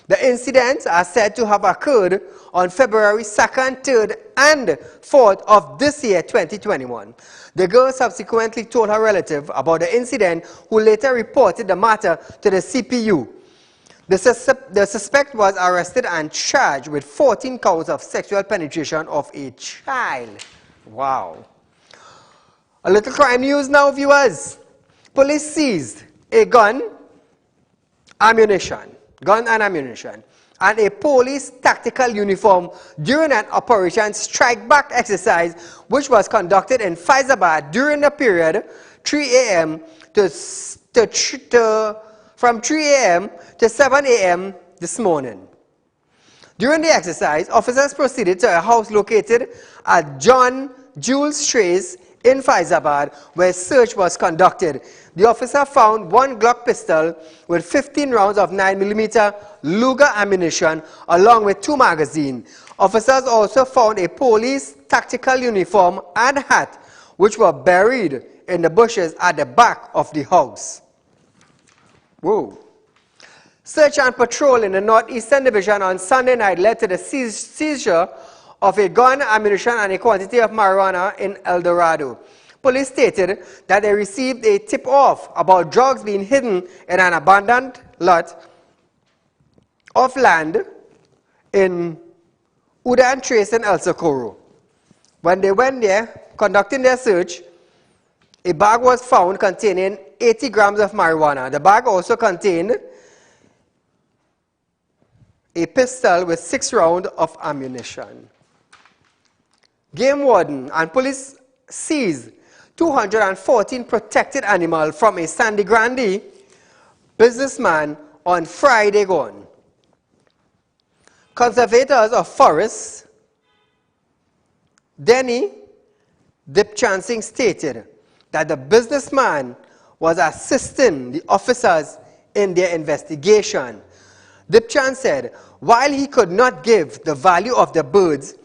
The incidents are said to have occurred on February 2nd, 3rd, and 4th of this year, 2021. The girl subsequently told her relative about the incident, who later reported the matter to the CPU. The suspect was arrested and charged with 14 counts of sexual penetration of a child. Wow. A little crime news now, viewers. Police seized a gun and ammunition, and a police tactical uniform during an Operation Strike Back exercise which was conducted in Faizabad during the period 3 a.m. from 3 a.m. to 7 a.m. this morning. During the exercise, officers proceeded to a house located at John Jules Trace in Faizabad, where search was conducted. The officer found one Glock pistol with 15 rounds of 9mm Luger ammunition along with 2 magazines. Officers also found a police tactical uniform and hat, which were buried in the bushes at the back of the house. Whoa. Search and patrol in the Northeastern Division on Sunday night led to the seizure of a gun, ammunition, and a quantity of marijuana in El Dorado. Police stated that they received a tip-off about drugs being hidden in an abandoned lot of land in Udan Trace and El Socorro. When they went there, conducting their search, a bag was found containing 80 grams of marijuana. The bag also contained a pistol with 6 rounds of ammunition. Game warden and police seized 214 protected animals from a Sandy Grande businessman on Friday gone. Conservators of forests, Denny Dipchansing, stated that the businessman was assisting the officers in their investigation. Dipchan said, while he could not give the value of the birds,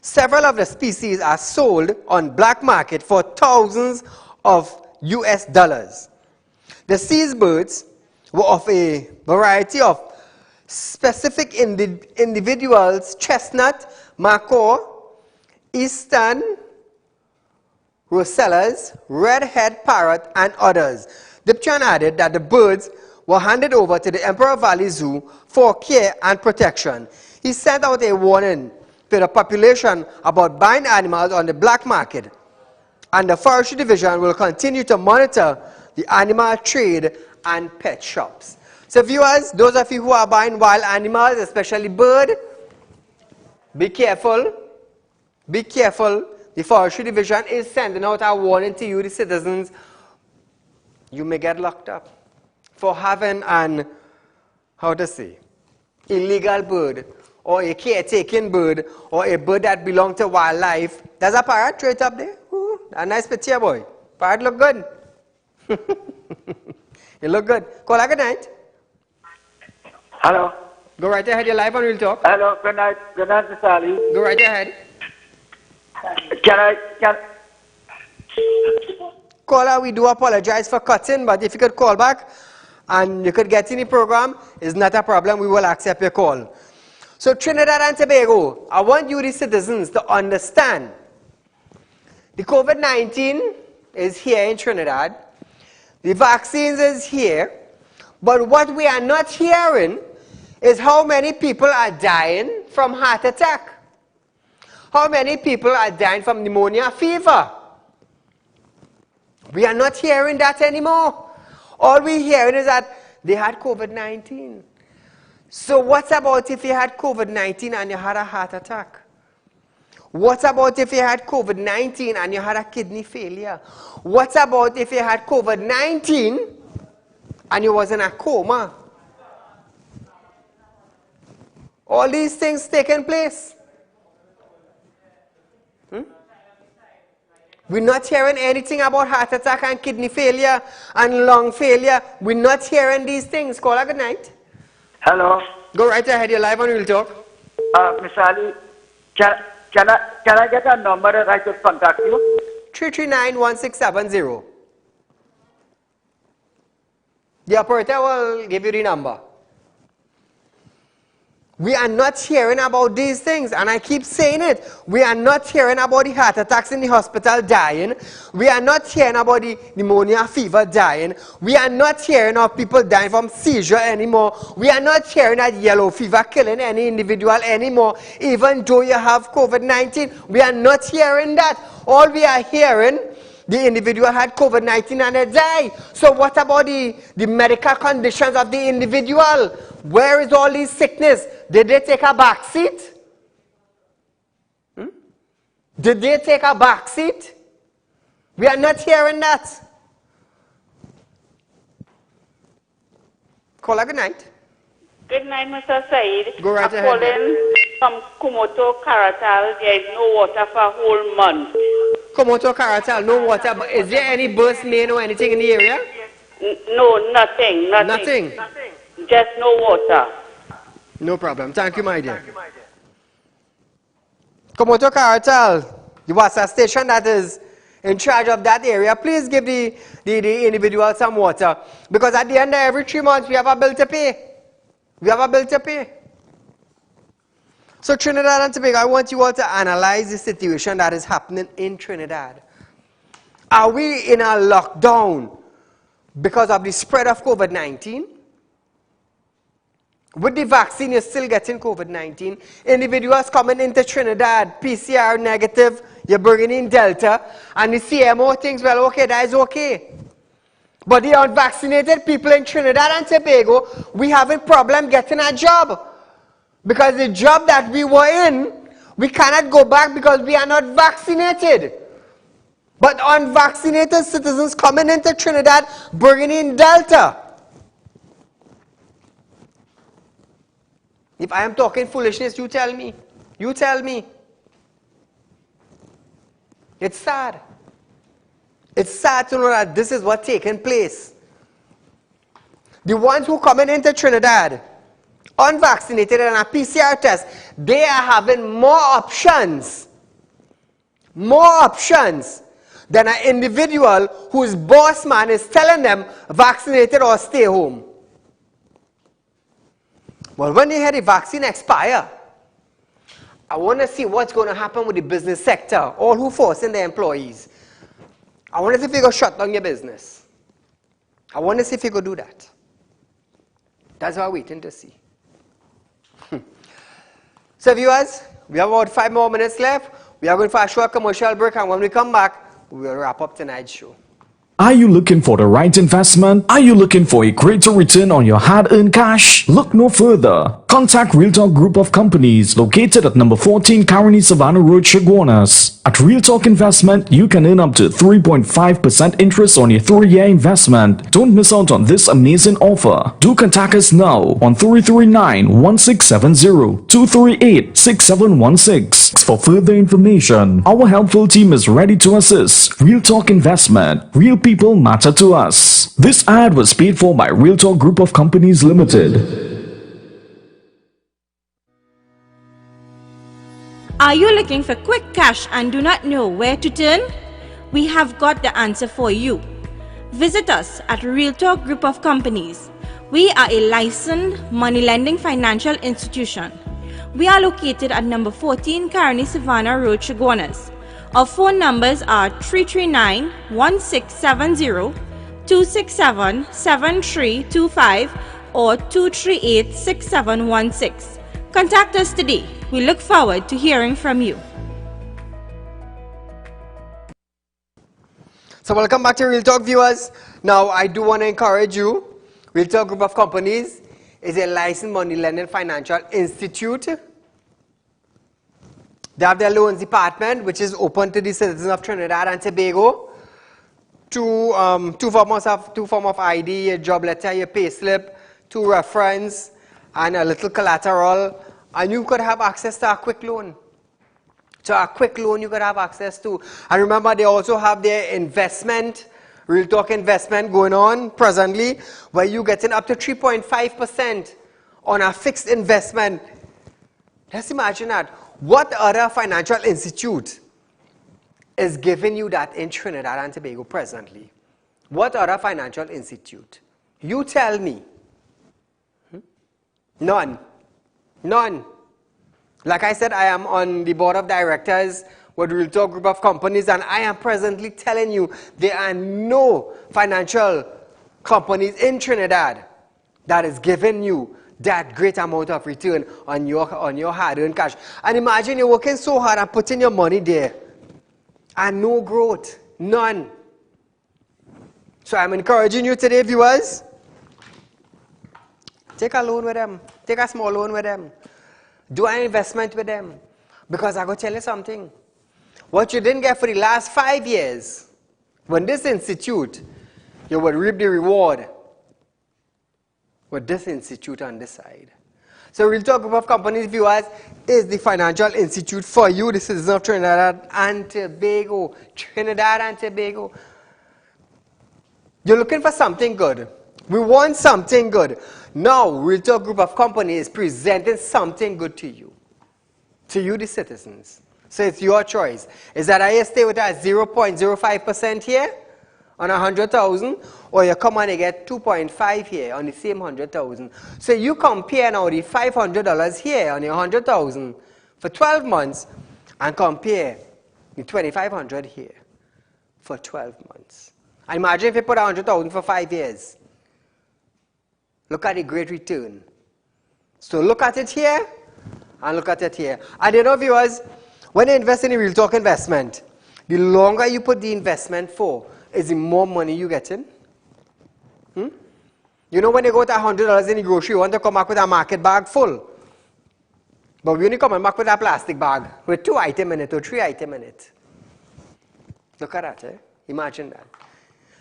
several of the species are sold on black market for thousands of US dollars. The seized birds were of a variety of specific individuals: chestnut, macaw, eastern rosellas, red-head parrot, and others. Dipchan added that the birds were handed over to the Emperor Valley Zoo for care and protection. He sent out a warning to the population about buying animals on the black market, and the Forestry Division will continue to monitor the animal trade and pet shops. So viewers, those of you who are buying wild animals, especially bird, be careful. Be careful. The Forestry Division is sending out a warning to you, the citizens. You may get locked up for having an, illegal bird, or a caretaking bird, or a bird that belongs to wildlife. There's a parrot right up there. Ooh, a nice picture, boy. Parrot look good. You look good. Call her good night. Hello. Go right ahead. You're live on Real Talk. Hello. Good night. Good night, Mr. Ali. Go right ahead. Can Caller, we do apologize for cutting, but if you could call back and you could get in the program, it's not a problem. We will accept your call. So Trinidad and Tobago, I want you, the citizens, to understand the COVID-19 is here in Trinidad. The vaccines is here. But what we are not hearing is how many people are dying from heart attack. How many people are dying from pneumonia fever. We are not hearing that anymore. All we're hearing is that they had COVID-19. So what about if you had COVID-19 and you had a heart attack? What about if you had COVID-19 and you had a kidney failure? What about if you had COVID-19 and you was in a coma? All these things taking place. We're not hearing anything about heart attack and kidney failure and lung failure. We're not hearing these things. Call her good night. Hello. Go right ahead. You're live on Real Talk. Mr. Ali, can I get a number that I could contact you? 339-1670. The operator will give you the number. We are not hearing about these things, and I keep saying it. We are not hearing about the heart attacks in the hospital dying. We are not hearing about the pneumonia fever dying. We are not hearing of people dying from seizure anymore. We are not hearing that yellow fever killing any individual anymore, even though you have COVID-19. We are not hearing that. All we are hearing, the individual had COVID-19 and they died. So what about the medical conditions of the individual? Where is all this sickness? Did they take a back seat? Did they take a back seat? We are not hearing that. Call her good night. Good night, Mr. Saeed. Go right I'm ahead. calling from Kumoto, Karatal. There is no water for a whole month. Kumoto, Karatal, no water. But is there any burst main or anything in the area? No, nothing. Nothing? Just no water. No problem. Thank you, my dear. Kumoto, Karatal, the water station that is in charge of that area, please give the individual some water. Because at the end of every 3 months, we have a bill to pay. We have a bill to pay. So Trinidad and Tobago, I want you all to analyze the situation that is happening in Trinidad. Are we in a lockdown because of the spread of COVID-19? With the vaccine, you're still getting COVID-19. Individuals coming into Trinidad, PCR negative, you're bringing in Delta, and the CMO thinks, well, okay, that is okay. But the unvaccinated people in Trinidad and Tobago, we having problem getting a job. Because the job that we were in, we cannot go back because we are not vaccinated. But unvaccinated citizens coming into Trinidad, bringing in Delta. If I am talking foolishness, you tell me. You tell me. It's sad. It's sad to know that this is what's taking place. The ones who coming into Trinidad, unvaccinated and a PCR test, they are having more options than an individual whose boss man is telling them vaccinated or stay home. Well, when they hear the vaccine expire, I want to see what's going to happen with the business sector, all who forcing their employees. I want to see if you go shut down your business. I want to see if you go do that. That's what we're waiting to see. So viewers, we have about 5 more minutes left. We are going for a short commercial break, and when we come back, we will wrap up tonight's show. Are you looking for the right investment? Are you looking for a greater return on your hard-earned cash? Look no further. Contact Real Talk Group of Companies located at number 14 Caroni Savannah Road, Chaguanas. At Real Talk Investment, you can earn up to 3.5% interest on your 3-year investment. Don't miss out on this amazing offer. Do contact us now on 339-1670, 238-6716 for further information. Our helpful team is ready to assist. Real Talk Investment. Real people matter to us. This ad was paid for by Real Talk Group of Companies Limited. Are you looking for quick cash and do not know where to turn? We have got the answer for you. Visit us at Real Talk Group of Companies. We are a licensed money lending financial institution. We are located at number 14 Caroni Savannah Road, Chaguanas. Our phone numbers are 339-1670, 267-7325 or 238-6716. Contact us today. We look forward to hearing from you. So welcome back to Real Talk, viewers. Now I do want to encourage you. Real Talk Group of Companies is a licensed money lending financial institute. They have their loans department, which is open to the citizens of Trinidad and Tobago. Two forms of ID, a job letter, your pay slip, 2 reference, and a little collateral. And you could have access to a quick loan. So a quick loan you could have access to. And remember, they also have their investment, Real Talk Investment going on presently, where you're getting up to 3.5% on a fixed investment. Let's imagine that. What other financial institute is giving you that in Trinidad and Tobago presently? What other financial institute? You tell me. None. None. Like I said, I am on the board of directors with Real Talk Group of Companies, and I am presently telling you there are no financial companies in Trinidad that is giving you that great amount of return on your hard-earned cash. And imagine you're working so hard and putting your money there and no growth, none. So I'm encouraging you today, viewers, take a loan with them. Take a small loan with them. Do an investment with them. Because I'm going to tell you something. What you didn't get for the last 5 years, when this institute, you will reap the reward with this institute on this side. So Real Talk Group of Companies, viewers, is the financial institute for you, the citizens of Trinidad and Tobago. Trinidad and Tobago. You're looking for something good. We want something good. Now, Real Talk Group of Companies is presenting something good to you, the citizens. So it's your choice. Is that I stay with that 0.05% here on 100,000, or you come and you get 2.5 here on the same 100,000. So you compare now the $500 here on your 100,000 for 12 months, and compare the 2,500 here for 12 months. Imagine if you put 100,000 for 5 years. Look at the great return. So look at it here and look at it here. And you know, viewers, when you invest in a Real Talk investment, the longer you put the investment for, is the more money you get in. You know, when you go to $100 in the grocery, you want to come back with a market bag full. But when you come back with a plastic bag with 2 items in it or 3 items in it. Look at that, eh? Imagine that.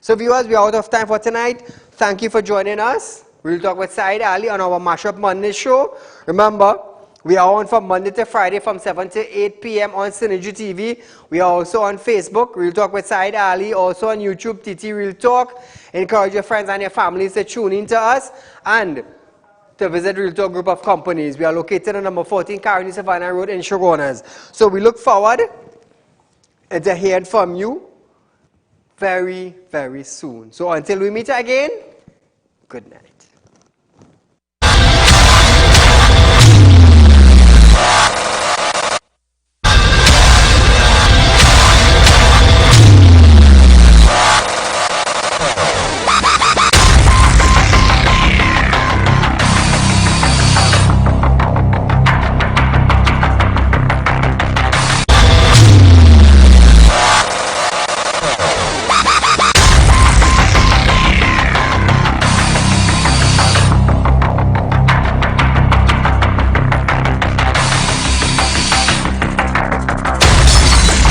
So viewers, we are out of time for tonight. Thank you for joining us. We'll talk with Saieed Ali on our Mashup Monday show. Remember, we are on from Monday to Friday from 7 to 8 p.m. on Synergy TV. We are also on Facebook, Real Talk with Saieed Ali. Also on YouTube, TT Real Talk. Encourage your friends and your families to tune in to us and to visit Real Talk Group of Companies. We are located on number 14 Caroni Savannah Road in Chaguanas. So we look forward to hearing from you very, very soon. So until we meet again, good night.